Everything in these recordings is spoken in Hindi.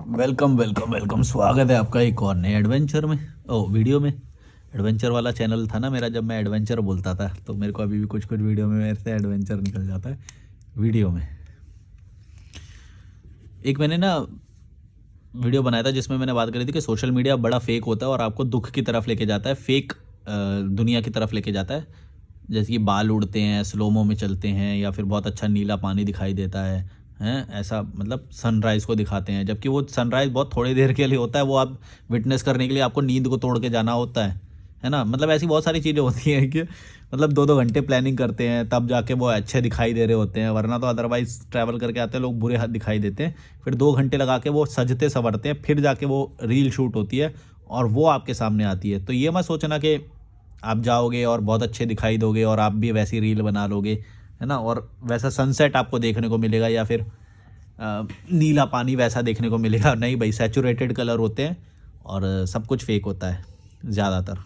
वेलकम वेलकम वेलकम, स्वागत है आपका एक और नए एडवेंचर में। वीडियो में। एडवेंचर वाला चैनल था ना मेरा, जब मैं एडवेंचर बोलता था तो मेरे को अभी भी कुछ कुछ वीडियो में मेरे से एडवेंचर निकल जाता है। वीडियो में एक मैंने ना वीडियो बनाया था जिसमें मैंने बात करी थी कि सोशल मीडिया बड़ा फेक होता है और आपको दुख की तरफ लेके जाता है, फेक दुनिया की तरफ लेके जाता है। जैसे कि बाल उड़ते हैं, स्लोमो में चलते हैं, या फिर बहुत अच्छा नीला पानी दिखाई देता है हैं, ऐसा मतलब सनराइज़ को दिखाते हैं, जबकि वो सनराइज़ बहुत थोड़ी देर के लिए होता है। वो आप विटनेस करने के लिए आपको नींद को तोड़ के जाना होता है ना। मतलब ऐसी बहुत सारी चीज़ें होती हैं कि मतलब 2-2 घंटे प्लानिंग करते हैं तब जाके वो अच्छे दिखाई दे रहे होते हैं, वरना तो अदरवाइज़ ट्रैवल करके आते हैं लोग बुरे हाथ दिखाई देते हैं। फिर 2 घंटे लगा के वो सजते संवरते हैं, फिर जाके वो रील शूट होती है और वो आपके सामने आती है। तो ये मत सोचना कि आप जाओगे और बहुत अच्छे दिखाई दोगे और आप भी वैसी रील बना लोगे, है ना, और वैसा सनसेट आपको देखने को मिलेगा या फिर नीला पानी वैसा देखने को मिलेगा। नहीं भाई, सैचुरेटेड कलर होते हैं और सब कुछ फेक होता है ज़्यादातर।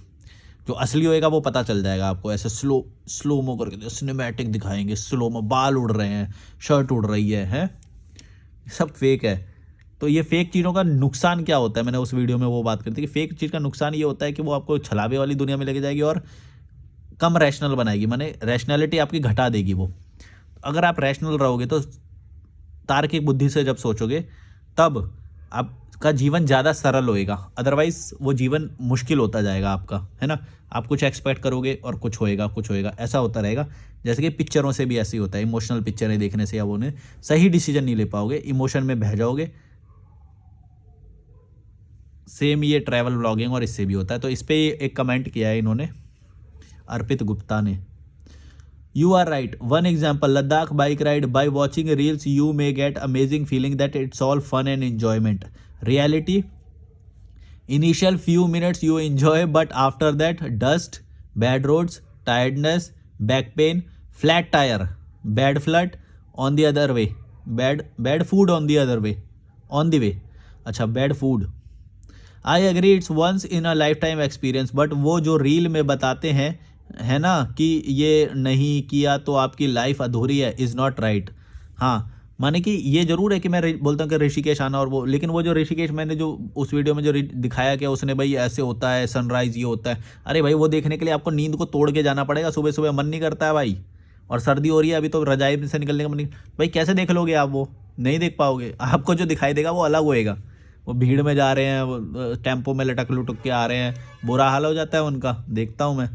जो असली होएगा वो पता चल जाएगा आपको। ऐसे स्लो मो करके सिनेमैटिक दिखाएंगे, स्लो मो, बाल उड़ रहे हैं, शर्ट उड़ रही है, सब फेक है। तो ये फेक चीज़ों का नुकसान क्या होता है, मैंने उस वीडियो में वो बात करी थी कि फेक चीज़ का नुकसान ये होता है कि वो आपको छलावे वाली दुनिया में लेके जाएगी और कम रैशनल बनाएगी, माने रैशनैलिटी आपकी घटा देगी वो। अगर आप रैशनल रहोगे तो तार्किक बुद्धि से जब सोचोगे तब आपका जीवन ज़्यादा सरल होएगा, अदरवाइज वो जीवन मुश्किल होता जाएगा आपका, है ना। आप कुछ एक्सपेक्ट करोगे और कुछ होएगा, ऐसा होता रहेगा। जैसे कि पिक्चरों से भी ऐसे ही होता है, इमोशनल पिक्चरें देखने से या वो ने सही डिसीजन नहीं ले पाओगे, इमोशन में बह जाओगे। सेम ये ट्रैवल व्लॉगिंग और इससे भी होता है। तो इस पे एक कमेंट किया है इन्होंने, अर्पित गुप्ता ने। You are right. One example, Ladakh bike ride. By watching reels, you may get amazing feeling that it's all fun and enjoyment. Reality, initial few minutes you enjoy, but after that, dust, bad roads, tiredness, back pain, flat tire, bad flood on the other way, bad food on the other way, on the way. अच्छा, bad food. I agree it's once in a lifetime experience, but वो जो रील में बताते हैं, है ना, कि ये नहीं किया तो आपकी लाइफ अधूरी है, इज़ नॉट राइट। हाँ, माने कि ये ज़रूर है कि मैं बोलता हूँ कि ऋषिकेश आना और वो, लेकिन वो जो ऋषिकेश मैंने जो उस वीडियो में जो दिखाया कि उसने भाई ऐसे होता है, सनराइज़ ये होता है। अरे भाई, वो देखने के लिए आपको नींद को तोड़ के जाना पड़ेगा, सुबह सुबह मन नहीं करता है भाई। और सर्दी हो रही है अभी, तो रजाई से निकलने का मन नहीं। भाई कैसे देख लोगे आप? वो नहीं देख पाओगे। आपको जो दिखाई देगा वो अलग होएगा। वो भीड़ में जा रहे हैं, वो टेम्पो में लटक लुटक के आ रहे हैं, बुरा हाल हो जाता है उनका, देखता हूँ मैं।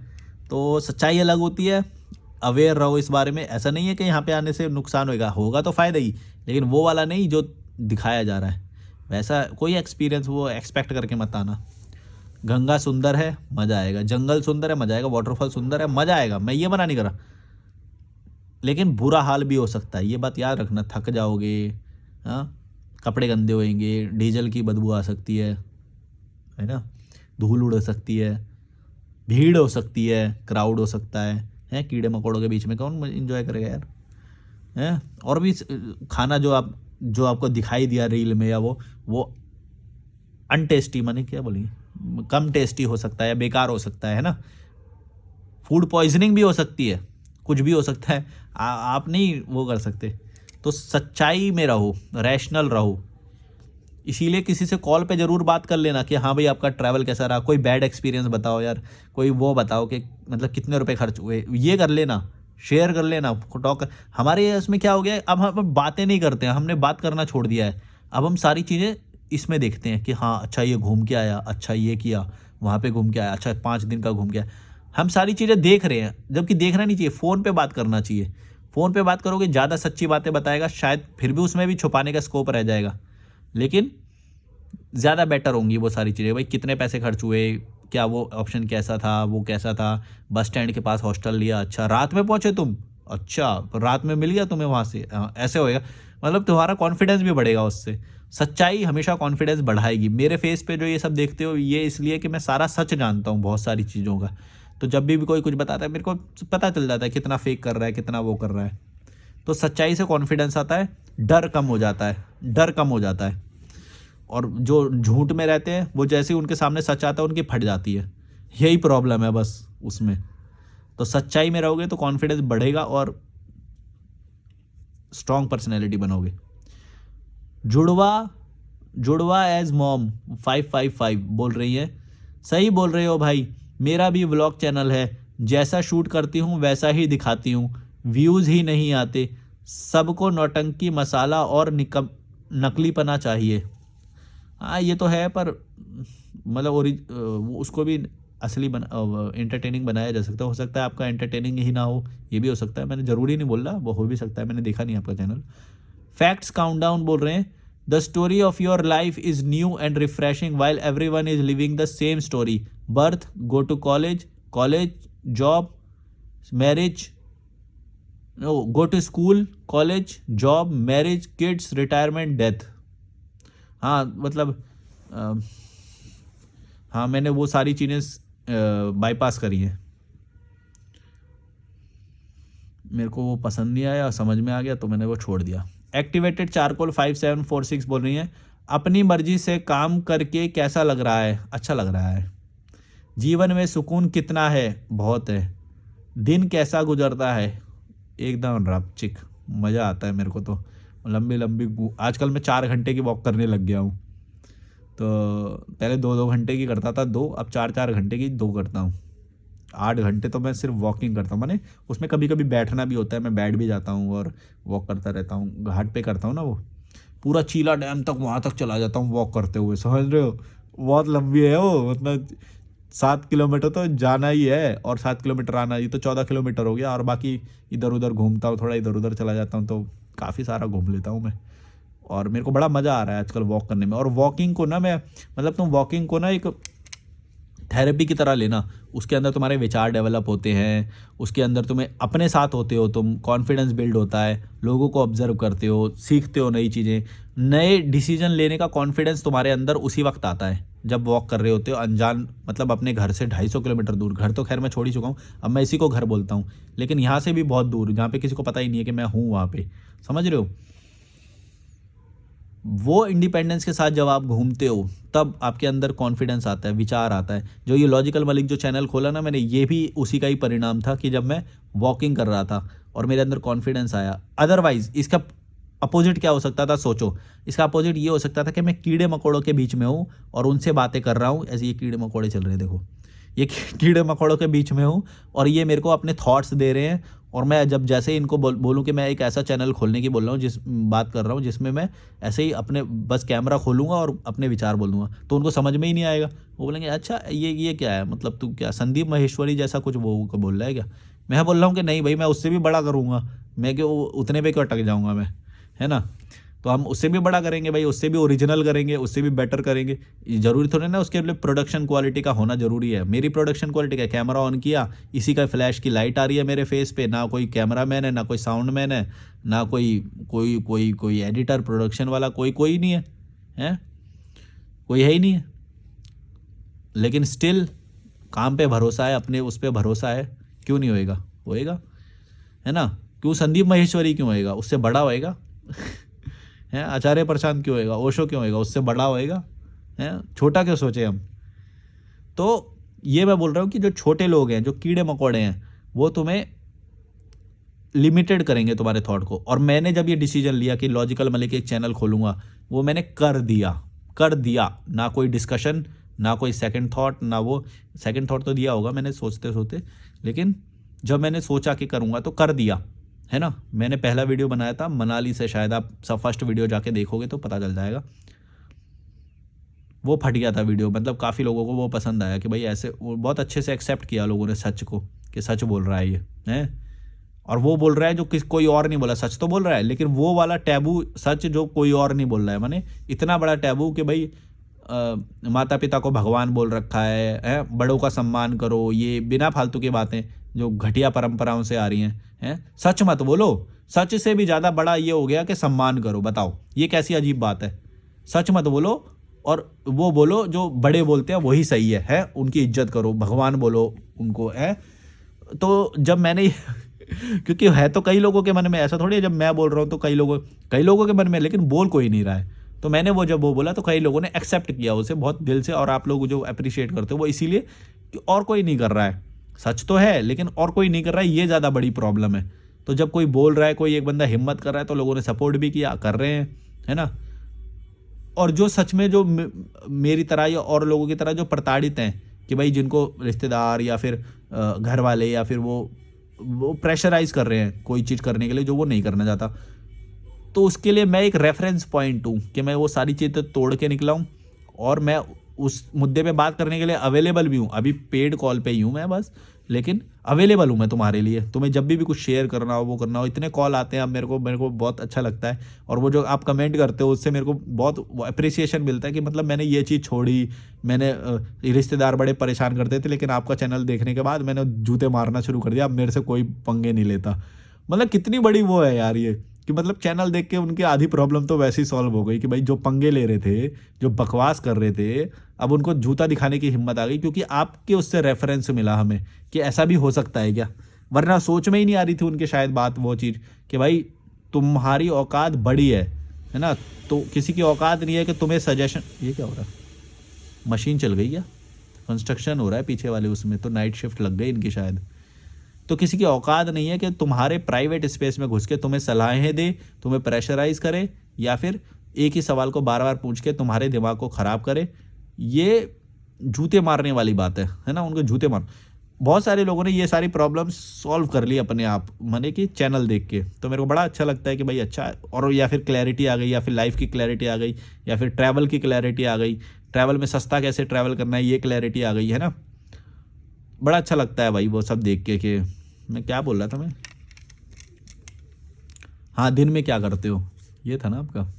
तो सच्चाई अलग होती है। अवेयर रहो इस बारे में। ऐसा नहीं है कि यहाँ पे आने से नुकसान होगा तो फ़ायदा ही, लेकिन वो वाला नहीं जो दिखाया जा रहा है। वैसा कोई एक्सपीरियंस वो एक्सपेक्ट करके मत आना। गंगा सुंदर है, मज़ा आएगा। जंगल सुंदर है, मज़ा आएगा। वाटरफॉल सुंदर है, मज़ा आएगा। मैं ये मना नहीं कर रहा, लेकिन बुरा हाल भी हो सकता है, ये बात याद रखना। थक जाओगे, हाँ, कपड़े गंदे होएंगे, डीजल की बदबू आ सकती है ना, धूल उड़ सकती है, भीड़ हो सकती है, क्राउड हो सकता है कीड़े मकोड़ों के बीच में कौन एंजॉय करेगा यार, है। और भी खाना जो आपको दिखाई दिया रील में, या वो अनटेस्टी, माने क्या बोलेंगे, कम टेस्टी हो सकता है या बेकार हो सकता है ना। फूड पॉइजनिंग भी हो सकती है, कुछ भी हो सकता है। आप नहीं वो कर सकते। तो सच्चाई में रहो, रैशनल रहो। इसीलिए किसी से कॉल पे ज़रूर बात कर लेना कि हाँ भाई, आपका ट्रैवल कैसा रहा, कोई बैड एक्सपीरियंस बताओ यार, कोई वो बताओ कि मतलब कितने रुपए खर्च हुए, ये कर लेना, शेयर कर लेना, टॉक। हमारे इसमें क्या हो गया है, अब हम बातें नहीं करते हैं, हमने बात करना छोड़ दिया है। अब हम सारी चीज़ें इसमें देखते हैं कि हाँ अच्छा ये घूम के आया, अच्छा ये किया, वहाँ पे घूम के आया, अच्छा 5 दिन का घूम के आया। हम सारी चीज़ें देख रहे हैं, जबकि देखना नहीं चाहिए। फ़ोन पे बात करना चाहिए। फ़ोन पे बात करोगे, ज़्यादा सच्ची बातें बताएगा, शायद फिर भी उसमें भी छुपाने का स्कोप रह जाएगा, लेकिन ज़्यादा बेटर होंगी वो सारी चीज़ें। भाई कितने पैसे खर्च हुए, क्या वो ऑप्शन कैसा था, वो कैसा था, बस स्टैंड के पास हॉस्टल लिया, अच्छा रात में पहुँचे तुम, अच्छा रात में मिल गया तुम्हें वहाँ से, ऐसे होएगा। मतलब तुम्हारा कॉन्फिडेंस भी बढ़ेगा उससे। सच्चाई हमेशा कॉन्फिडेंस बढ़ाएगी। मेरे फेस पे जो ये सब देखते हो, ये इसलिए कि मैं सारा सच जानता हूँ बहुत सारी चीज़ों का। तो जब भी कोई कुछ बताता है, मेरे को पता चल जाता है कितना फेक कर रहा है, कितना वो कर रहा है। तो सच्चाई से कॉन्फिडेंस आता है, डर कम हो जाता है, डर कम हो जाता है। और जो झूठ में रहते हैं, वो जैसे ही उनके सामने सच आता है, उनकी फट जाती है। यही प्रॉब्लम है बस उसमें। तो सच्चाई में रहोगे तो कॉन्फिडेंस बढ़ेगा और स्ट्रॉन्ग पर्सनैलिटी बनोगे। जुड़वा जुड़वा एज मॉम 555 बोल रही है, सही बोल रहे हो भाई, मेरा भी व्लॉग चैनल है, जैसा शूट करती हूँ वैसा ही दिखाती हूँ, व्यूज़ ही नहीं आते, सबको नौटंकी मसाला और नकलीपना चाहिए। हाँ ये तो है, पर मतलब उसको भी असली एंटरटेनिंग बनाया जा सकता है। हो सकता है आपका एंटरटेनिंग ही ना हो, ये भी हो सकता है, मैंने ज़रूरी नहीं बोल रहा, वो हो भी सकता है, मैंने देखा नहीं आपका चैनल। फैक्ट्स काउंटडाउन बोल रहे हैं, the story of your life is new and refreshing while everyone is living the same story, birth, go to college, college, job, marriage, no go to school, college, job, marriage, kids, retirement, death. हाँ मतलब हाँ मैंने वो सारी चीज़ें बाईपास करी हैं, मेरे को वो पसंद नहीं आया, समझ में आ गया तो मैंने वो छोड़ दिया। एक्टिवेटेड चारकोल 5746 बोल रही हैं, अपनी मर्जी से काम करके कैसा लग रहा है? अच्छा लग रहा है। जीवन में सुकून कितना है? बहुत है। दिन कैसा गुजरता है? एकदम रपचिक, मज़ा आता है मेरे को तो। लंबी लंबी आजकल मैं 4 घंटे की वॉक करने लग गया हूँ, तो पहले 2-2 घंटे की करता था, अब 4-4 घंटे की 2 करता हूँ। 8 घंटे तो मैं सिर्फ वॉकिंग करता हूँ, माने उसमें कभी कभी बैठना भी होता है, मैं बैठ भी जाता हूँ और वॉक करता रहता हूँ। घाट पे करता हूँ ना, वो पूरा चीला डैम तक वहाँ तक चला जाता हूँ वॉक करते हुए, समझ रहे हो? बहुत लंबी है वो, मतलब 7 किलोमीटर तो जाना ही है और 7 किलोमीटर आना, ये तो 14 किलोमीटर हो गया। और बाकी इधर उधर घूमता हूँ, थोड़ा इधर उधर चला जाता हूँ, तो काफ़ी सारा घूम लेता हूँ मैं। और मेरे को बड़ा मज़ा आ रहा है आजकल वॉक करने में। और वॉकिंग को ना मैं मतलब तुम वॉकिंग को ना एक थेरेपी की तरह लेना, उसके अंदर तुम्हारे विचार डेवलप होते हैं, उसके अंदर तुम्हें अपने साथ होते हो, तुम कॉन्फिडेंस बिल्ड होता है, लोगों को ऑब्जर्व करते हो, सीखते हो नई चीज़ें, नए डिसीजन लेने का कॉन्फिडेंस तुम्हारे अंदर उसी वक्त आता है जब वॉक कर रहे होते हो। अनजान मतलब अपने घर से 250 किलोमीटर दूर, घर तो खैर मैं छोड़ ही चुका हूँ, अब मैं इसी को घर बोलता हूँ, लेकिन यहाँ से भी बहुत दूर, जहाँ पे किसी को पता ही नहीं है कि मैं हूँ वहाँ पे, समझ रहे हो? वो इंडिपेंडेंस के साथ जब आप घूमते हो तब आपके अंदर कॉन्फिडेंस आता है, विचार आता है। जो ये लॉजिकल मलिक जो चैनल खोला ना मैंने, ये भी उसी का ही परिणाम था कि जब मैं वॉकिंग कर रहा था और मेरे अंदर कॉन्फिडेंस आया। अदरवाइज इसका अपोजिट क्या हो सकता था सोचो? इसका अपोजिट ये हो सकता था कि मैं कीड़े मकोड़ों के बीच में हूँ और उनसे बातें कर रहा हूँ, ऐसे ये कीड़े मकोड़े चल रहे हैं देखो, ये कीड़े मकोड़ों के बीच में हूँ और ये मेरे को अपने थॉट्स दे रहे हैं। और मैं जब जैसे ही इनको बोलूँ कि मैं एक ऐसा चैनल खोलने की बोल रहा हूँ, जिस बात कर रहा हूँ जिसमें मैं ऐसे ही अपने बस कैमरा खोलूँगा और अपने विचार बोलूँगा, तो उनको समझ में ही नहीं आएगा। वो बोलेंगे अच्छा ये क्या है, मतलब तू क्या संदीप माहेश्वरी जैसा कुछ वो बोल रहा है क्या? मैं बोल रहा हूँ कि नहीं भाई, मैं उससे भी बड़ा करूँगा, मैं क्यों उतने पे क्यों अटक जाऊँगा मैं, है ना? तो हम उससे भी बड़ा करेंगे भाई, उससे भी ओरिजिनल करेंगे, उससे भी बेटर करेंगे। ज़रूरी थोड़ी ना उसके लिए प्रोडक्शन क्वालिटी का होना ज़रूरी है। मेरी प्रोडक्शन क्वालिटी का कैमरा ऑन किया, इसी का फ्लैश की लाइट आ रही है मेरे फेस पे, ना कोई कैमरा मैन है, ना कोई साउंड मैन है, ना कोई कोई कोई कोई एडिटर प्रोडक्शन वाला, कोई नहीं है, हैं? कोई है ही नहीं है। लेकिन स्टिल काम पे भरोसा है, अपने उस पर भरोसा है, क्यों नहीं होएगा? होएगा, है ना? क्यों संदीप माहेश्वरी क्यों होएगा? उससे बड़ा होएगा। हैं? आचार्य प्रशांत क्यों होएगा? ओशो क्यों होएगा? उससे बड़ा होएगा, हैं? छोटा क्यों सोचे हम? तो ये मैं बोल रहा हूँ कि जो छोटे लोग हैं, जो कीड़े मकोड़े हैं, वो तुम्हें लिमिटेड करेंगे तुम्हारे थॉट को। और मैंने जब ये डिसीजन लिया कि लॉजिकल मलिक एक चैनल खोलूंगा, वो मैंने कर दिया, ना कोई डिस्कशन, ना कोई सेकंड थॉट, ना वो सेकंड थॉट तो दिया होगा मैंने सोचते सोचते, लेकिन जब मैंने सोचा कि करूंगा तो कर दिया, है ना? मैंने पहला वीडियो बनाया था मनाली से, शायद आप सब फर्स्ट वीडियो जाके देखोगे तो पता चल जाएगा। वो फट गया था वीडियो, मतलब काफ़ी लोगों को वो पसंद आया कि भाई ऐसे, वो बहुत अच्छे से एक्सेप्ट किया लोगों ने सच को, कि सच बोल रहा है ये, है। और वो बोल रहा है जो कोई और नहीं बोला, सच तो बोल रहा है, लेकिन वो वाला टैबू सच जो कोई और नहीं बोल रहा है, माने इतना बड़ा टैबू कि भाई माता पिता को भगवान बोल रखा है, बड़ों का सम्मान करो, ये बिना फालतू की बातें जो घटिया परंपराओं से आ रही हैं, सच मत बोलो। सच से भी ज़्यादा बड़ा ये हो गया कि सम्मान करो। बताओ ये कैसी अजीब बात है? सच मत बोलो और वो बोलो जो बड़े बोलते हैं वही सही है, उनकी इज्जत करो, भगवान बोलो उनको, है। तो जब मैंने क्योंकि है तो कई लोगों के मन में, ऐसा थोड़ी है जब मैं बोल रहा हूँ तो कई लोगों के मन में, लेकिन बोल कोई नहीं रहा है। तो मैंने वो जब वो बोला तो कई लोगों ने एक्सेप्ट किया उसे बहुत दिल से, और आप लोग जो अप्रिशिएट करते हो वो इसीलिए कि और कोई नहीं कर रहा है। सच तो है लेकिन और कोई नहीं कर रहा है, ये ज़्यादा बड़ी प्रॉब्लम है। तो जब कोई बोल रहा है, कोई एक बंदा हिम्मत कर रहा है, तो लोगों ने सपोर्ट भी किया, कर रहे हैं, है ना। और जो सच में जो मेरी तरह या और लोगों की तरह जो प्रताड़ित हैं कि भाई जिनको रिश्तेदार या फिर घर वाले या फिर वो प्रेशराइज कर रहे हैं कोई चीज़ करने के लिए जो वो नहीं करना चाहता, तो उसके लिए मैं एक रेफरेंस पॉइंट हूँ कि मैं वो सारी चीज़ें तोड़ के निकला हूँ और मैं उस मुद्दे पे बात करने के लिए अवेलेबल भी हूँ। अभी पेड कॉल पे ही हूँ मैं बस, लेकिन अवेलेबल हूँ मैं तुम्हारे लिए। तुम्हें जब भी कुछ शेयर करना हो, वो करना हो, इतने कॉल आते हैं अब मेरे को बहुत अच्छा लगता है। और वो जो आप कमेंट करते हो उससे मेरे को बहुत अप्रिसिएशन मिलता है कि मतलब मैंने ये चीज़ छोड़ी, मैंने रिश्तेदार बड़े परेशान करते थे लेकिन आपका चैनल देखने के बाद मैंने जूते मारना शुरू कर दिया, अब मेरे से कोई पंगे नहीं लेता। मतलब कितनी बड़ी वो है यार ये, कि मतलब चैनल देख के उनकी आधी प्रॉब्लम तो वैसे ही सॉल्व हो गई कि भाई जो पंगे ले रहे थे, जो बकवास कर रहे थे, अब उनको जूता दिखाने की हिम्मत आ गई क्योंकि आपके उससे रेफरेंस मिला हमें कि ऐसा भी हो सकता है क्या। वरना सोच में ही नहीं आ रही थी उनके शायद बात वो चीज़ कि भाई तुम्हारी औकात बड़ी है ना, तो किसी की औकात नहीं है कि तुम्हें सजेशन। ये क्या हो रहा है, मशीन चल गई क्या, कंस्ट्रक्शन हो रहा है पीछे वाले उसमें, तो नाइट शिफ्ट लग गई इनकी शायद। तो किसी की औकात नहीं है कि तुम्हारे प्राइवेट स्पेस में घुस के तुम्हें सलाहें दे, तुम्हें प्रेशराइज करे या फिर एक ही सवाल को बार बार पूछ के तुम्हारे दिमाग को ख़राब करे। ये जूते मारने वाली बात है ना, उनको जूते मार। बहुत सारे लोगों ने ये सारी प्रॉब्लम सॉल्व कर ली अपने आप, माने कि चैनल देख के। तो मेरे को बड़ा अच्छा लगता है कि भाई अच्छा, और या फिर क्लैरिटी आ गई, या फिर लाइफ की क्लैरिटी आ गई, या फिर ट्रैवल की क्लैरिटी आ गई, ट्रैवल में सस्ता कैसे ट्रैवल करना है ये क्लैरिटी आ गई है ना। बड़ा अच्छा लगता है भाई वो सब देख के। कि मैं क्या बोल रहा था मैं, हाँ, दिन में क्या करते हो, ये था ना आपका।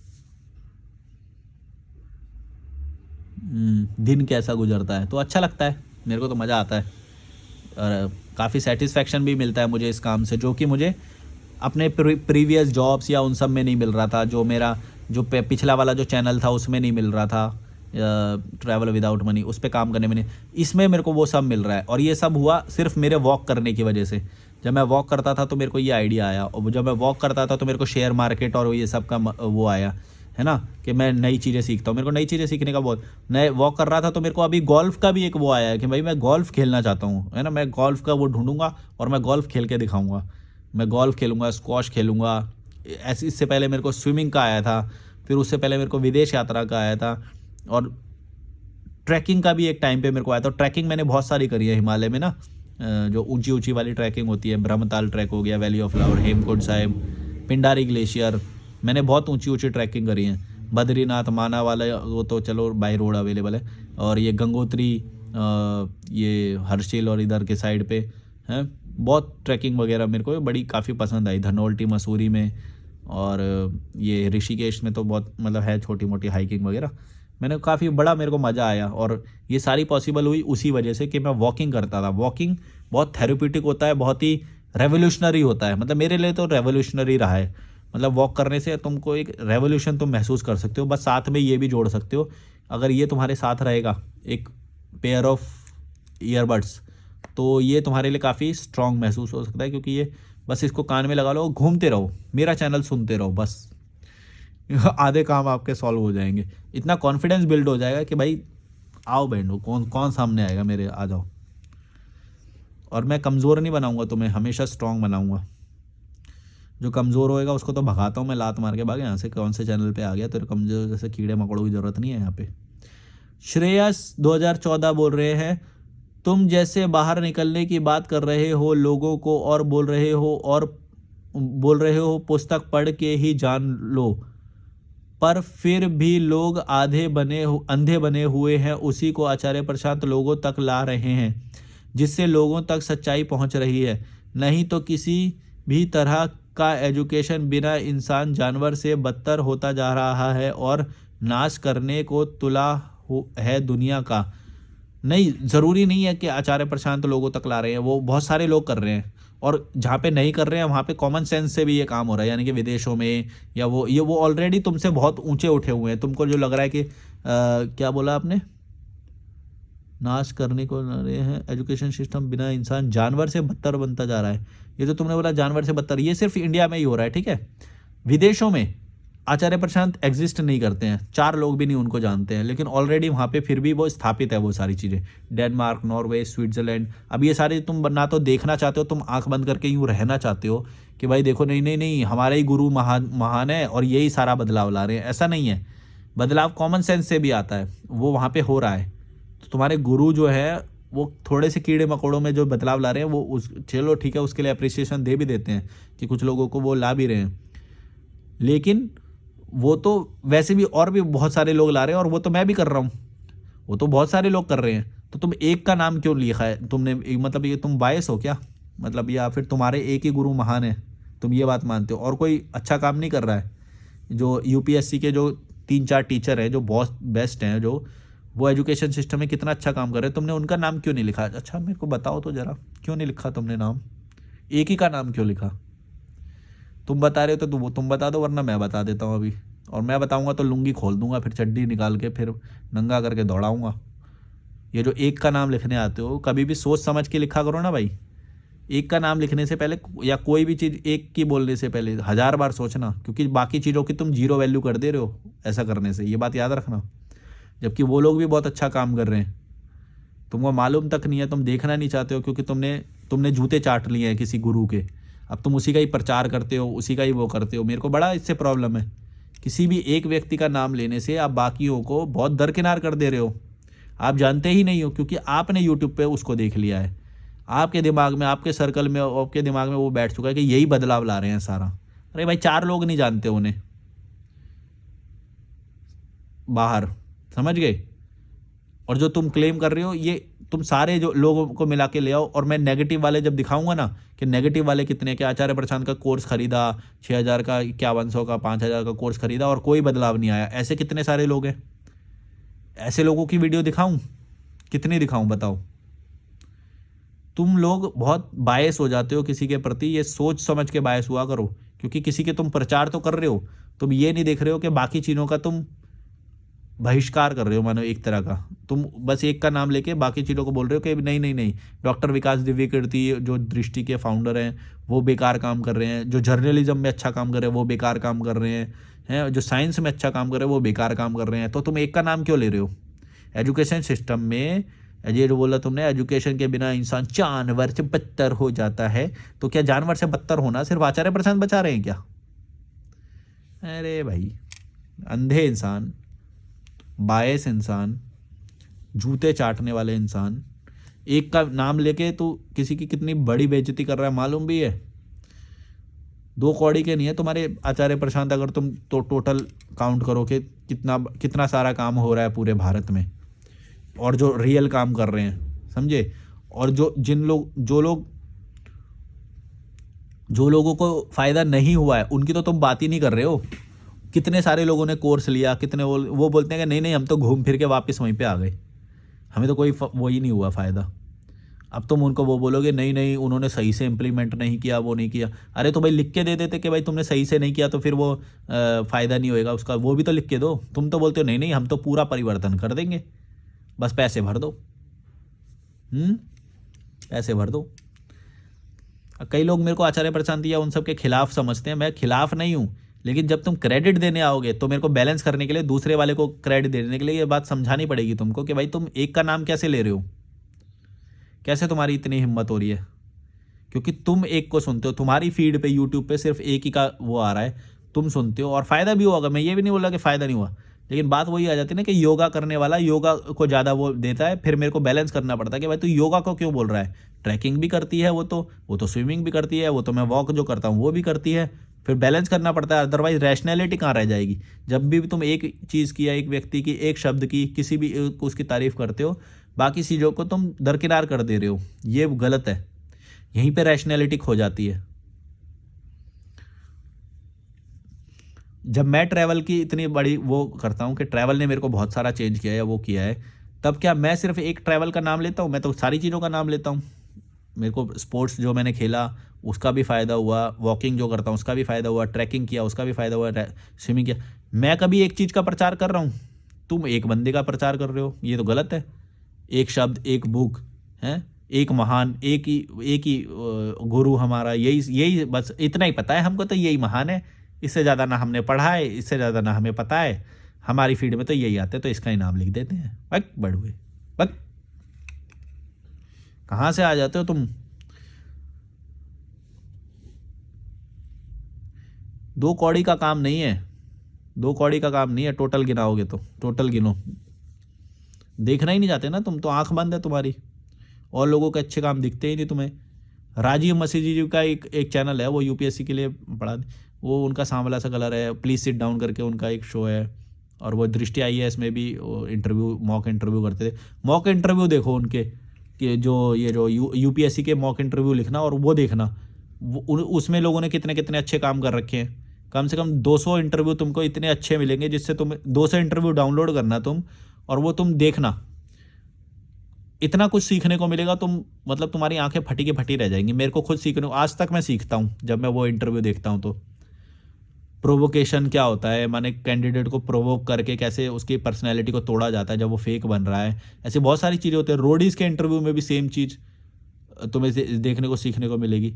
दिन कैसा गुजरता है, तो अच्छा लगता है मेरे को, तो मज़ा आता है और काफ़ी सेटिस्फेक्शन भी मिलता है मुझे इस काम से, जो कि मुझे अपने प्रीवियस जॉब्स या उन सब में नहीं मिल रहा था। जो मेरा जो पिछला वाला जो चैनल था उसमें नहीं मिल रहा था, ट्रैवल विदाउट मनी, उस पर काम करने में नहीं, इसमें मेरे को वो सब मिल रहा है। और ये सब हुआ सिर्फ मेरे वॉक करने की वजह से। जब मैं वॉक करता था तो मेरे को ये आइडिया आया, और जब मैं वॉक करता था तो मेरे को शेयर मार्केट और ये सब का वो आया है ना, कि मैं नई चीज़ें सीखता हूँ। मेरे को नई चीज़ें सीखने का बहुत, मैं वॉक कर रहा था तो मेरे को अभी गोल्फ का भी एक वो आया है कि भाई मैं गोल्फ खेलना चाहता हूँ, है ना। मैं गोल्फ का वो ढूंढूंगा और मैं गोल्फ खेल के दिखाऊंगा। मैं गोल्फ खेलूंगा, स्क्वॉश खेलूंगा। ऐसे इससे पहले मेरे को स्विमिंग का आया था, फिर उससे पहले मेरे को विदेश यात्रा का आया था, और ट्रैकिंग का भी एक टाइम पे मेरे को आया था। ट्रैकिंग मैंने बहुत सारी करी है हिमालय में ना, जो ऊंची ऊंची वाली ट्रैकिंग होती है, ब्रह्मताल ट्रैक हो गया, valley of flower, Hemkund Sahib, Pindari glacier, मैंने बहुत ऊंची ऊंची ट्रैकिंग करी है। बद्रीनाथ, माना वाला वो तो चलो बाई रोड अवेलेबल है, और ये गंगोत्री, ये हर्षिल और इधर के साइड पे है। बहुत ट्रैकिंग वगैरह मेरे को बड़ी काफ़ी पसंद आई, धनौल्टी मसूरी में, और ये ऋषिकेश में तो बहुत मतलब है छोटी मोटी हाइकिंग वगैरह। मैंने काफ़ी बड़ा मेरे को मज़ा आया, और ये सारी पॉसिबल हुई उसी वजह से कि मैं वॉकिंग करता था। वॉकिंग बहुत थेरेप्यूटिक होता है, बहुत ही रेवोल्यूशनरी होता है, मतलब मेरे लिए तो रेवोल्यूशनरी रहा है। मतलब वॉक करने से तुमको एक रेवोल्यूशन तुम महसूस कर सकते हो। बस साथ में ये भी जोड़ सकते हो, अगर ये तुम्हारे साथ रहेगा एक पेयर ऑफ ईयरबड्स, तो ये तुम्हारे लिए काफ़ी स्ट्रॉन्ग महसूस हो सकता है, क्योंकि ये बस इसको कान में लगा लो, घूमते रहो, मेरा चैनल सुनते रहो, बस आधे काम आपके सॉल्व हो जाएंगे। इतना कॉन्फिडेंस बिल्ड हो जाएगा कि भाई आओ बैंडो, कौन कौन सामने आएगा मेरे, आ जाओ। और मैं कमज़ोर नहीं बनाऊंगा तुम्हें, हमेशा स्ट्रॉन्ग बनाऊंगा। जो कमज़ोर होएगा उसको तो भगाता हूँ मैं, लात मार के भाग यहाँ से, कौन से चैनल पे आ गया, तेरे कमज़ोर जैसे कीड़े मकोड़ों की ज़रूरत नहीं है यहाँ पे। श्रेयस 2014 बोल रहे हैं, तुम जैसे बाहर निकलने की बात कर रहे हो लोगों को, और बोल रहे हो पुस्तक पढ़ के ही जान लो, पर फिर भी लोग अंधे बने हुए हैं, उसी को आचार्य प्रशांत लोगों तक ला रहे हैं, जिससे लोगों तक सच्चाई पहुंच रही है। नहीं तो किसी भी तरह का एजुकेशन बिना इंसान जानवर से बदतर होता जा रहा है, और नाश करने को तुला है दुनिया का। नहीं, ज़रूरी नहीं है कि आचार्य प्रशांत लोगों तक ला रहे हैं, वो बहुत सारे लोग कर रहे हैं, और जहाँ पे नहीं कर रहे हैं वहाँ पे कॉमन सेंस से भी ये काम हो रहा है, यानी कि विदेशों में, या वो ऑलरेडी तुमसे बहुत ऊंचे उठे हुए हैं। तुमको जो लग रहा है कि क्या बोला आपने, नाश करने को ला रहे हैं, एजुकेशन सिस्टम बिना इंसान जानवर से बदतर बनता जा रहा है। ये तो तुमने बोला जानवर से बदतर, ये सिर्फ इंडिया में ही हो रहा है, ठीक है। विदेशों में आचार्य प्रशांत एग्जिस्ट नहीं करते हैं, 4 लोग भी नहीं उनको जानते हैं, लेकिन ऑलरेडी वहाँ पे फिर भी वो स्थापित है, वो सारी चीज़ें। डेनमार्क, नॉर्वे, स्विट्जरलैंड, अब ये सारे तुम ना तो देखना चाहते हो, तुम आंख बंद करके यूँ रहना चाहते हो कि भाई देखो, नहीं नहीं नहीं, हमारे ही गुरु महान है और यही सारा बदलाव ला रहे हैं, ऐसा नहीं है। बदलाव कॉमन सेंस से भी आता है, वो वहाँ पे हो रहा है। तो तुम्हारे गुरु जो है वो थोड़े से कीड़े मकोड़ों में जो बदलाव ला रहे हैं वो उस चलो ठीक है, उसके लिए अप्रिसिएशन दे भी देते हैं कि कुछ लोगों को वो ला भी रहे हैं, लेकिन वो तो वैसे भी और भी बहुत सारे लोग ला रहे हैं और वो तो मैं भी कर रहा हूँ, वो तो बहुत सारे लोग कर रहे हैं। तो तुम एक का नाम क्यों लिखा है तुमने, मतलब ये तुम बायस हो क्या, मतलब या फिर तुम्हारे एक ही गुरु महान है, तुम ये बात मानते हो और कोई अच्छा काम नहीं कर रहा है। जो यूपीएससी के जो 3-4 टीचर हैं जो बहुत बेस्ट हैं, जो वो एजुकेशन सिस्टम में कितना अच्छा काम कर रहे हैं, तुमने उनका नाम क्यों नहीं लिखा? अच्छा मेरे को बताओ तो जरा, क्यों नहीं लिखा तुमने नाम, एक ही का नाम क्यों लिखा? तुम बता रहे हो तो तुम बता दो, वरना मैं बता देता हूँ अभी। और मैं बताऊंगा तो लुंगी खोल दूंगा, फिर चड्डी निकाल के फिर नंगा करके दौड़ाऊंगा। ये जो एक का नाम लिखने आते हो, कभी भी सोच समझ के लिखा करो ना भाई। एक का नाम लिखने से पहले या कोई भी चीज़ एक की बोलने से पहले 1000 बार सोचना, क्योंकि बाकी चीज़ों की तुम जीरो वैल्यू कर दे रहे हो ऐसा करने से, ये बात याद रखना। जबकि वो लोग भी बहुत अच्छा काम कर रहे हैं, तुमको मालूम तक नहीं है, तुम देखना नहीं चाहते हो, क्योंकि तुमने तुमने जूते चाट लिए हैं किसी गुरु के। अब तुम उसी का ही प्रचार करते हो, उसी का ही वो करते हो। मेरे को बड़ा इससे प्रॉब्लम है, किसी भी एक व्यक्ति का नाम लेने से आप बाकियों को बहुत दरकिनार कर दे रहे हो। आप जानते ही नहीं हो, क्योंकि आपने यूट्यूब पे उसको देख लिया है, आपके दिमाग में, आपके सर्कल में, आपके दिमाग में वो बैठ चुका है कि यही बदलाव ला रहे हैं सारा। अरे भाई 4 लोग नहीं जानते उन्हें बाहर, समझ गए? और जो तुम क्लेम कर रहे हो, ये तुम सारे जो लोगों को मिला के ले आओ, और मैं नेगेटिव वाले जब दिखाऊंगा ना कि नेगेटिव वाले कितने के, आचार्य प्रशांत का कोर्स खरीदा 6000 का, 5100 का, 5000 का कोर्स खरीदा और कोई बदलाव नहीं आया, ऐसे कितने सारे लोग हैं? ऐसे लोगों की वीडियो दिखाऊं? कितनी दिखाऊं बताओ? तुम लोग बहुत बायस हो जाते हो किसी के प्रति, ये सोच समझ के बायस हुआ करो, क्योंकि किसी के तुम प्रचार तो कर रहे हो, तुम ये नहीं देख रहे हो कि बाकी चीज़ों का तुम बहिष्कार कर रहे हो, मानो एक तरह का। तुम बस एक का नाम लेके बाकी चीज़ों को बोल रहे हो कि नहीं नहीं नहीं, डॉक्टर विकास दिव्य कीर्ति जो दृष्टि के फाउंडर हैं वो बेकार काम कर रहे हैं, जो जर्नलिज्म में अच्छा काम कर रहे हैं वो बेकार काम कर रहे हैं जो साइंस में अच्छा काम कर रहे हैं वो बेकार काम कर रहे हैं। तो तुम एक का नाम क्यों ले रहे हो? एजुकेशन सिस्टम में ये जो बोला तुमने, एजुकेशन के बिना इंसान जानवर से बदतर हो जाता है, तो क्या जानवर से बदतर होना सिर्फ आचार्य प्रशांत बचा रहे हैं क्या? अरे भाई, अंधे इंसान, बायस इंसान, जूते चाटने वाले इंसान, एक का नाम लेके तो किसी की कितनी बड़ी बेइज्जती कर रहा है मालूम भी है? 2 कौड़ी के नहीं है तुम्हारे आचार्य प्रशांत, अगर तुम तो टोटल काउंट करो कि कितना कितना सारा काम हो रहा है पूरे भारत में, और जो रियल काम कर रहे हैं, समझे? और जो लोगों को फायदा नहीं हुआ है उनकी तो तुम बात ही नहीं कर रहे हो। कितने सारे लोगों ने कोर्स लिया, कितने वो बोलते हैं कि नहीं नहीं हम तो घूम फिर के वापस वहीं पे आ गए, हमें तो कोई वही नहीं हुआ फ़ायदा। अब तुम उनको वो बोलोगे नहीं नहीं उन्होंने सही से इम्प्लीमेंट नहीं किया, वो नहीं किया। अरे तो भाई लिख के दे देते कि भाई तुमने सही से नहीं किया, तो फिर वो फ़ायदा नहीं होएगा उसका, वो भी तो लिख के दो। तुम तो बोलते हो नहीं नहीं हम तो पूरा परिवर्तन कर देंगे, बस पैसे भर दो। पैसे भर दो। कई लोग मेरे को आचार्य प्रशांत या उन सब के खिलाफ समझते हैं, मैं खिलाफ नहीं हूँ, लेकिन जब तुम क्रेडिट देने आओगे तो मेरे को बैलेंस करने के लिए, दूसरे वाले को क्रेडिट देने के लिए ये बात समझानी पड़ेगी तुमको कि भाई तुम एक का नाम कैसे ले रहे हो, कैसे तुम्हारी इतनी हिम्मत हो रही है? क्योंकि तुम एक को सुनते हो, तुम्हारी फीड पे यूट्यूब पे सिर्फ एक ही का वो आ रहा है, तुम सुनते हो और फायदा भी होगा, मैं ये भी नहीं बोल रहा कि फायदा नहीं हुआ, लेकिन बात वही आ जाती है ना कि योगा करने वाला योगा को ज़्यादा वो देता है, फिर मेरे को बैलेंस करना पड़ता है कि भाई तू योगा को क्यों बोल रहा है? ट्रैकिंग भी करती है वो तो स्विमिंग भी करती है, वो तो मैं वॉक जो करता हूँ वो भी करती है, फिर बैलेंस करना पड़ता है, अदरवाइज रैशनैलिटी कहाँ रह जाएगी? जब भी तुम एक चीज़ की या एक व्यक्ति की, एक शब्द की, किसी भी उसकी तारीफ करते हो, बाकी चीज़ों को तुम दरकिनार कर दे रहे हो, ये गलत है। यहीं पे रैशनैलिटी खो जाती है। जब मैं ट्रैवल की इतनी बड़ी वो करता हूँ कि ट्रैवल ने मेरे को बहुत सारा चेंज किया है या वो किया है, तब क्या मैं सिर्फ एक ट्रैवल का नाम लेता हूँ? मैं तो सारी चीज़ों का नाम लेता हूँ। मेरे को स्पोर्ट्स जो मैंने खेला उसका भी फ़ायदा हुआ, वॉकिंग जो करता हूँ उसका भी फ़ायदा हुआ, ट्रैकिंग किया उसका भी फ़ायदा हुआ, स्विमिंग किया। मैं कभी एक चीज़ का प्रचार कर रहा हूँ, तुम एक बंदे का प्रचार कर रहे हो, ये तो गलत है। एक शब्द, एक बुक है, एक महान, एक ही गुरु हमारा, यही यही बस इतना ही पता है हमको, तो यही महान है। इससे ज़्यादा ना हमने पढ़ा है, इससे ज़्यादा ना हमें पता है। हमारी फील्ड में तो यही आते हैं, तो इसका ही नाम लिख देते हैं। बक बड़ुए बक, कहाँ से आ जाते हो तुम? 2 कौड़ी का काम नहीं है, 2 कौड़ी का काम नहीं है, टोटल गिनाओगे तो, टोटल गिनो। देखना ही नहीं चाहते ना तुम, तो आंख बंद है तुम्हारी, और लोगों के अच्छे काम दिखते ही नहीं तुम्हें। राजीव मसीह जी का एक चैनल है, वो यूपीएससी के लिए पढ़ा, वो उनका सांवला सा कलर है, प्लीज़ सिट डाउन करके उनका एक शो है। और वो दृष्टि IAS में भी इंटरव्यू, मॉक इंटरव्यू करते थे। मॉक इंटरव्यू देखो उनके, कि जो यूपीएससी के मॉक इंटरव्यू लिखना और वो देखना, उसमें लोगों ने कितने कितने अच्छे काम कर रखे हैं। कम से कम 200 इंटरव्यू तुमको इतने अच्छे मिलेंगे, जिससे तुम 200 इंटरव्यू डाउनलोड करना तुम, और वो तुम देखना, इतना कुछ सीखने को मिलेगा। तुम मतलब तुम्हारी आंखें फटी की फटी रह जाएंगी। मेरे को खुद सीखने, आज तक मैं सीखता हूँ जब मैं वो इंटरव्यू देखता हूँ। तो प्रोवोकेशन क्या होता है, माने कैंडिडेट को प्रोवोक करके कैसे उसकी पर्सनैलिटी को तोड़ा जाता है जब वो फेक बन रहा है, ऐसी बहुत सारी चीज़ें होती है। रोडीज़ के इंटरव्यू में भी सेम चीज़ तुम्हें देखने को सीखने को मिलेगी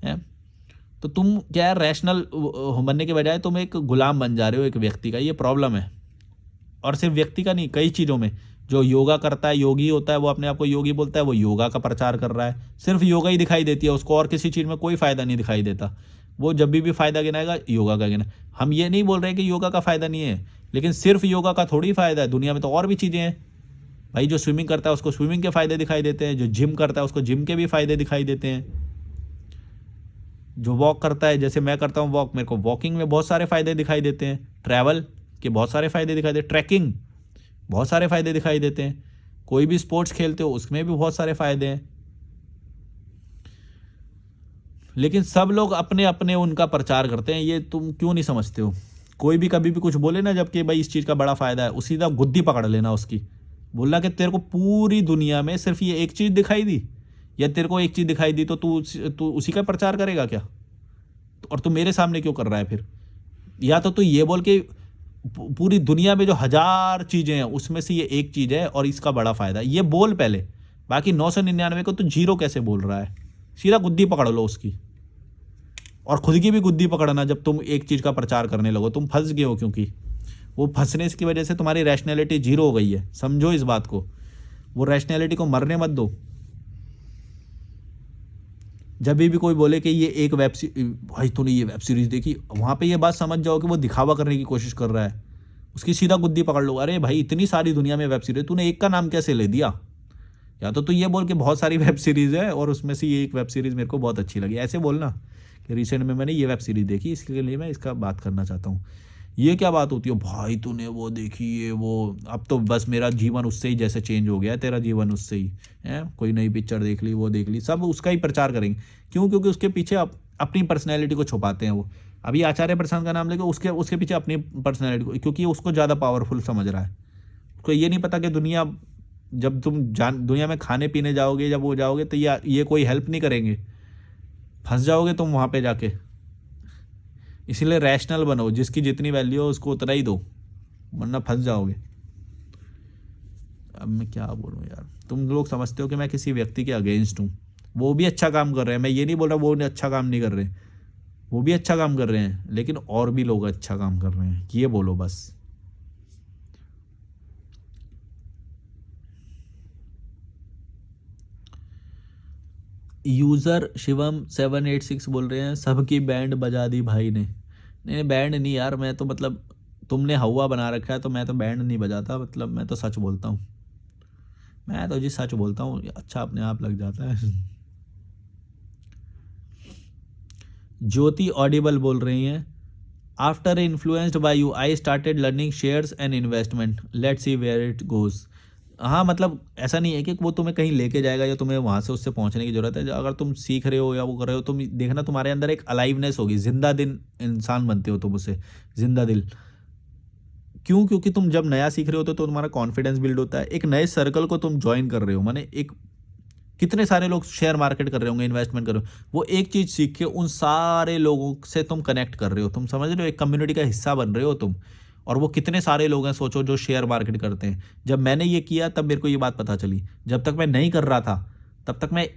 है। तो तुम क्या है, रैशनल बनने के बजाय तुम एक गुलाम बन जा रहे हो एक व्यक्ति का, ये प्रॉब्लम है। और सिर्फ व्यक्ति का नहीं, कई चीज़ों में। जो योगा करता है, योगी होता है, वो अपने आप को योगी बोलता है, वो योगा का प्रचार कर रहा है, सिर्फ योगा ही दिखाई देती है उसको, और किसी चीज़ में कोई फ़ायदा नहीं दिखाई देता। वो जब भी फ़ायदा गिनाएगा, योगा का गिना। हम ये नहीं बोल रहे कि योगा का फ़ायदा नहीं है, लेकिन सिर्फ योगा का थोड़ी फ़ायदा है, दुनिया में तो और भी चीज़ें हैं भाई। जो स्विमिंग करता है उसको स्विमिंग के फ़ायदे दिखाई देते हैं, जो जिम करता है उसको जिम के भी फ़ायदे दिखाई देते हैं, जो वॉक करता है, जैसे मैं करता हूँ वॉक, मेरे को वॉकिंग में बहुत सारे फ़ायदे दिखाई देते हैं, ट्रैवल के बहुत सारे फ़ायदे दिखाई देते हैं, ट्रैकिंग बहुत सारे फ़ायदे दिखाई देते हैं, कोई भी स्पोर्ट्स खेलते हो उसमें भी बहुत सारे फ़ायदे हैं। लेकिन सब लोग अपने अपने उनका प्रचार करते हैं, ये तुम क्यों नहीं समझते हो? कोई भी कभी भी कुछ बोले ना, जबकि भाई इस चीज़ का बड़ा फ़ायदा है, उसी तरह गुद्दी पकड़ लेना उसकी, बोलना कि तेरे को पूरी दुनिया में सिर्फ ये एक चीज़ दिखाई दी, या तेरे को एक चीज़ दिखाई दी तो तू उसी का प्रचार करेगा क्या? और तू मेरे सामने क्यों कर रहा है फिर? या तो तू ये बोल के पूरी दुनिया में जो 1000 चीज़ें हैं उसमें से ये एक चीज़ है और इसका बड़ा फ़ायदा, ये बोल पहले। बाकी 999 को तू जीरो कैसे बोल रहा है? सीधा गुद्दी पकड़ लो उसकी, और खुद की भी गुद्दी पकड़ना। जब तुम एक चीज़ का प्रचार करने लगो, तुम फंस गए हो, क्योंकि वो फंसने की वजह से तुम्हारी रैशनैलिटी जीरो हो गई है। समझो इस बात को, वो रैशनैलिटी को मरने मत दो। जब भी कोई बोले कि ये एक भाई तूने ये वेब सीरीज़ देखी, वहाँ पे ये बात समझ जाओ कि वो दिखावा करने की कोशिश कर रहा है, उसकी सीधा गुद्दी पकड़ लो। अरे भाई, इतनी सारी दुनिया में वेब सीरीज, तूने एक का नाम कैसे ले दिया? या तो तू ये बोल के बहुत सारी वेब सीरीज़ है और उसमें से ये एक वेब सीरीज़ मेरे को बहुत अच्छी लगी, ऐसे बोलना कि रिसेंट में मैंने ये वेब सीरीज़ देखी, इसके लिए मैं इसका बात करना चाहता हूँ। ये क्या बात होती है भाई, तूने वो देखी, ये वो, अब तो बस मेरा जीवन उससे ही जैसे चेंज हो गया है, तेरा जीवन उससे ही है। कोई नई पिक्चर देख ली, वो देख ली, सब उसका ही प्रचार करेंगे। क्यों? क्योंकि उसके पीछे अपनी पर्सनैलिटी को छुपाते हैं वो। अभी आचार्य प्रसाद का नाम लेके उसके पीछे अपनी पर्सनैलिटी को, क्योंकि उसको ज़्यादा पावरफुल समझ रहा है। उसको ये नहीं पता कि जब तुम दुनिया में खाने पीने जाओगे, जब वो जाओगे, तो ये कोई हेल्प नहीं करेंगे, फंस जाओगे तुम वहाँ पे जाके। इसीलिए रैशनल बनो, जिसकी जितनी वैल्यू हो उसको उतना ही दो, वरना फंस जाओगे। अब मैं क्या बोलूँ यार, तुम लोग समझते हो कि मैं किसी व्यक्ति के अगेंस्ट हूँ। वो भी अच्छा काम कर रहे हैं, मैं ये नहीं बोल रहा वो अच्छा काम नहीं कर रहे, वो भी अच्छा काम कर रहे हैं, लेकिन और भी लोग अच्छा काम कर रहे हैं, ये बोलो बस। यूज़र शिवम 786 बोल रहे हैं, सबकी बैंड बजा दी भाई ने। नहीं, बैंड नहीं यार, मैं तो मतलब तुमने हवा बना रखा है, तो मैं तो बैंड नहीं बजाता, मतलब मैं तो सच बोलता हूँ। मैं तो जी सच बोलता हूँ, अच्छा अपने आप लग जाता है। ज्योति ऑडिबल बोल रही हैं, after influenced by you I started learning shares and investment, let's see where it goes. हाँ, मतलब ऐसा नहीं है कि वो तुम्हें कहीं लेके जाएगा या तुम्हें वहाँ से उससे पहुँचने की ज़रूरत है। अगर तुम सीख रहे हो या वो कर रहे हो, तुम देखना तुम्हारे अंदर एक अलाइवनेस होगी, जिंदा दिल इंसान बनते हो तुम उससे, जिंदा दिल। क्यों? क्योंकि तुम जब नया सीख रहे हो तो तुम्हारा कॉन्फिडेंस बिल्ड होता है। एक नए सर्कल को तुम ज्वाइन कर रहे हो, माने एक कितने सारे लोग शेयर मार्केट कर रहे होंगे, इन्वेस्टमेंट कर रहे हो, वो एक चीज़ सीख के उन सारे लोगों से तुम कनेक्ट कर रहे हो, तुम समझ रहे हो, एक कम्युनिटी का हिस्सा बन रहे हो तुम। और वो कितने सारे लोग हैं सोचो जो शेयर मार्केट करते हैं। जब मैंने ये किया तब मेरे को ये बात पता चली, जब तक मैं नहीं कर रहा था तब तक मैं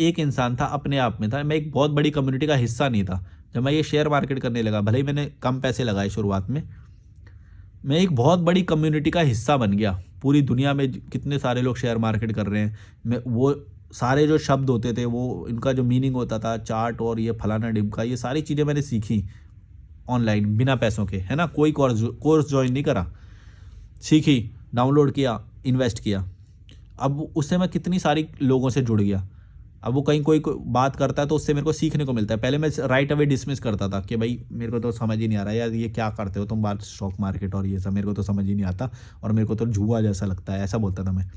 एक इंसान था, अपने आप में था, मैं एक बहुत बड़ी कम्युनिटी का हिस्सा नहीं था। जब मैं ये शेयर मार्केट करने लगा, भले ही मैंने कम पैसे लगाए शुरुआत में, मैं एक बहुत बड़ी कम्युनिटी का हिस्सा बन गया। पूरी दुनिया में कितने सारे लोग शेयर मार्केट कर रहे हैं, मैं वो सारे जो शब्द होते थे, वो इनका जो मीनिंग होता था, चार्ट और ये फलाना डिमका, ये सारी चीज़ें मैंने सीखी। ऑनलाइन बिना पैसों के, है ना, कोई कोर्स ज्वाइन नहीं करा, सीखी, डाउनलोड किया, इन्वेस्ट किया। अब उससे मैं कितनी सारी लोगों से जुड़ गया। अब वो कहीं कोई बात करता है तो उससे मेरे को सीखने को मिलता है। पहले मैं राइट अवे डिसमिस करता था कि भाई मेरे को तो समझ ही नहीं आ रहा यार, ये क्या करते हो तुम बात स्टॉक मार्केट और ये सब, मेरे को तो समझ ही नहीं आता और मेरे को तो जुआ जैसा लगता है, ऐसा बोलता था मैं।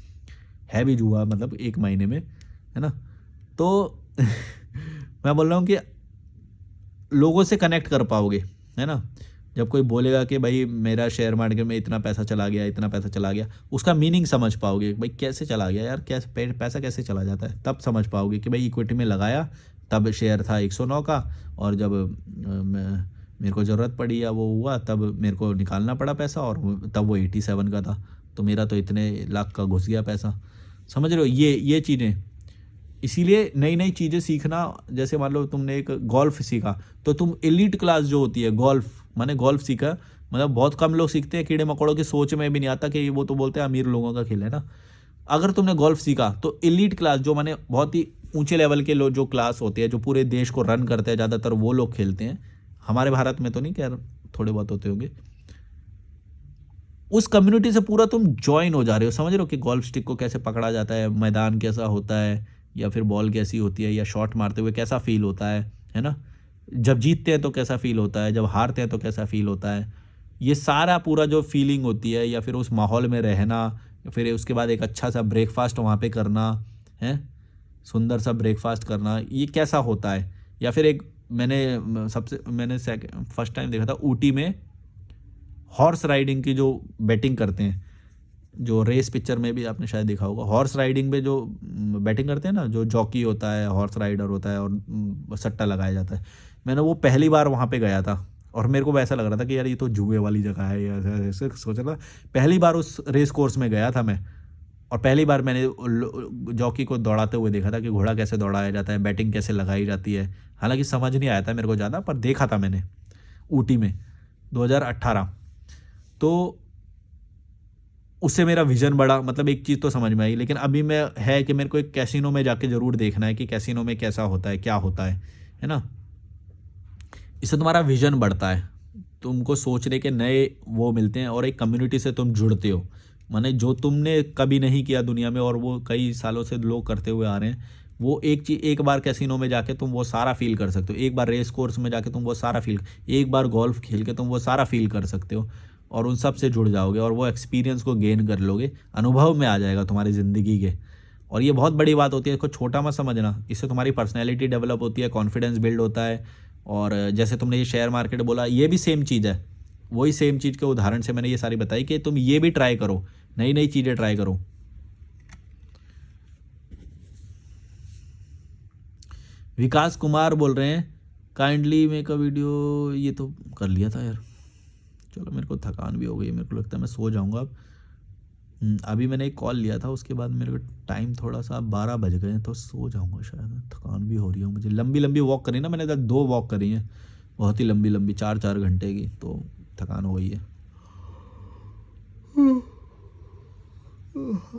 है भी जुआ, मतलब 1 महीने में, है ना। तो मैं बोल रहा हूँ कि लोगों से कनेक्ट कर पाओगे, है ना। जब कोई बोलेगा कि भाई मेरा शेयर मार्केट में इतना पैसा चला गया, इतना पैसा चला गया, उसका मीनिंग समझ पाओगे। भाई कैसे चला गया यार, कैसे पैसा कैसे चला जाता है, तब समझ पाओगे कि भाई इक्विटी में लगाया, तब शेयर था 109 का, और जब मेरे को ज़रूरत पड़ी या वो हुआ तब मेरे को निकालना पड़ा पैसा, और तब वो 87 का था, तो मेरा तो इतने लाख का घुस गया पैसा। समझ रहे हो, ये चीज़ें। इसीलिए नई नई चीज़ें सीखना, जैसे मान लो तुमने एक गोल्फ सीखा, तो तुम एलीट क्लास जो होती है, गोल्फ माने गोल्फ सीखा, मतलब बहुत कम लोग सीखते हैं, कीड़े मकोड़ों की सोच में भी नहीं आता कि वो तो बोलते हैं अमीर लोगों का खेल है ना। अगर तुमने गोल्फ सीखा तो एलीट क्लास जो माने बहुत ही ऊंचे लेवल के लोग, जो क्लास होते हैं, जो पूरे देश को रन करते हैं, ज़्यादातर वो लोग खेलते हैं। हमारे भारत में तो नहीं, खैर थोड़े बहुत होते होंगे। उस कम्युनिटी से पूरा तुम ज्वाइन हो जा रहे हो। समझ रहे हो कि गोल्फ स्टिक को कैसे पकड़ा जाता है, मैदान कैसा होता है, या फिर बॉल कैसी होती है, या शॉट मारते हुए कैसा फील होता है ना। जब जीतते हैं तो कैसा फील होता है, जब हारते हैं तो कैसा फील होता है। ये सारा पूरा जो फीलिंग होती है, या फिर उस माहौल में रहना, या फिर उसके बाद एक अच्छा सा ब्रेकफास्ट वहाँ पे करना है, सुंदर सा ब्रेकफास्ट करना, ये कैसा होता है। या फिर एक मैंने फर्स्ट टाइम देखा था ऊटी में हॉर्स राइडिंग की जो बैटिंग करते हैं, जो रेस पिक्चर में भी आपने शायद देखा होगा, हॉर्स राइडिंग में जो बैटिंग करते हैं ना, जो जॉकी होता है, हॉर्स राइडर होता है, और सट्टा लगाया जाता है। मैंने वो पहली बार वहाँ पे गया था, और मेरे को ऐसा लग रहा था कि यार ये तो जुए वाली जगह है, या ऐसे सोच रहा था। पहली बार उस रेस कोर्स में गया था मैं, और पहली बार मैंने जॉकी को दौड़ाते हुए देखा था कि घोड़ा कैसे दौड़ाया जाता है, बैटिंग कैसे लगाई जाती है। हालांकि समझ नहीं आया था मेरे को ज़्यादा, पर देखा था मैंने ऊटी में 2018। तो उससे मेरा विजन बढ़ा, मतलब एक चीज़ तो समझ में आई। लेकिन अभी मैं है कि मेरे को एक कैसीनो में जाके ज़रूर देखना है कि कैसीनो में कैसा होता है, क्या होता है ना। इससे तुम्हारा विजन बढ़ता है, तुमको सोचने के नए वो मिलते हैं, और एक कम्युनिटी से तुम जुड़ते हो। माने जो तुमने कभी नहीं किया दुनिया में, और वो कई सालों से लोग करते हुए आ रहे हैं, वो एक बार कैसीनो में जाके तुम वो सारा फील कर सकते हो, एक बार रेस कोर्स में जाके तुम वो सारा फील, एक बार गोल्फ खेल के तुम वो सारा फील कर सकते हो, और उन सब से जुड़ जाओगे, और वो एक्सपीरियंस को गेन कर लोगे, अनुभव में आ जाएगा तुम्हारी ज़िंदगी के। और ये बहुत बड़ी बात होती है, इसको छोटा मत समझना। इससे तुम्हारी पर्सनैलिटी डेवलप होती है, कॉन्फिडेंस बिल्ड होता है। और जैसे तुमने ये शेयर मार्केट बोला, ये भी सेम चीज़ है। वही सेम चीज़ के उदाहरण से मैंने ये सारी बताई कि तुम ये भी ट्राई करो, नई नई चीज़ें ट्राई करो। विकास कुमार बोल रहे हैं काइंडली मेक अ वीडियो, ये तो कर लिया था यार। चलो, मेरे को थकान भी हो गई है, मेरे को लगता है मैं सो जाऊंगा अब। अभी मैंने एक कॉल लिया था, उसके बाद मेरे को टाइम थोड़ा सा 12 बज गए हैं, तो सो जाऊंगा शायद। थकान भी हो रही है मुझे, लंबी लंबी वॉक करी ना मैंने, तो 2 वॉक करी हैं, बहुत ही लंबी लंबी, 4-4 घंटे की, तो थकान हो गई है।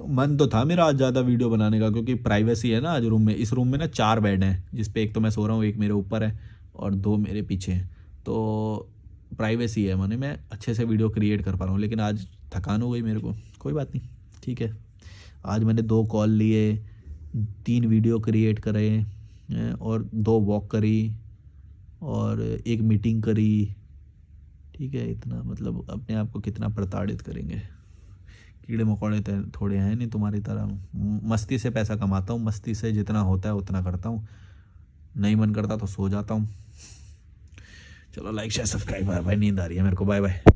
मन तो था मेरा आज ज़्यादा वीडियो बनाने का, क्योंकि प्राइवेसी है ना आज रूम में। इस रूम में ना 4 बेड हैं, जिसपे एक तो मैं सो रहा हूँ, एक मेरे ऊपर है, और 2 मेरे पीछे हैं, तो प्राइवेसी है, माने मैं अच्छे से वीडियो क्रिएट कर पा रहा हूँ। लेकिन आज थकान हो गई मेरे को, कोई बात नहीं, ठीक है। आज मैंने 2 कॉल लिए, 3 वीडियो क्रिएट करे, और 2 वॉक करी, और 1 मीटिंग करी, ठीक है। इतना मतलब अपने आप को कितना प्रताड़ित करेंगे। कीड़े मकोड़े थोड़े हैं नहीं तुम्हारी तरह, मस्ती से पैसा कमाता हूँ, मस्ती से जितना होता है उतना करता हूँ, नहीं मन करता तो सो जाता हूँ। चलो, like share subscribe, bye bye, नींद आ रही है मेरे को, बाय बाय।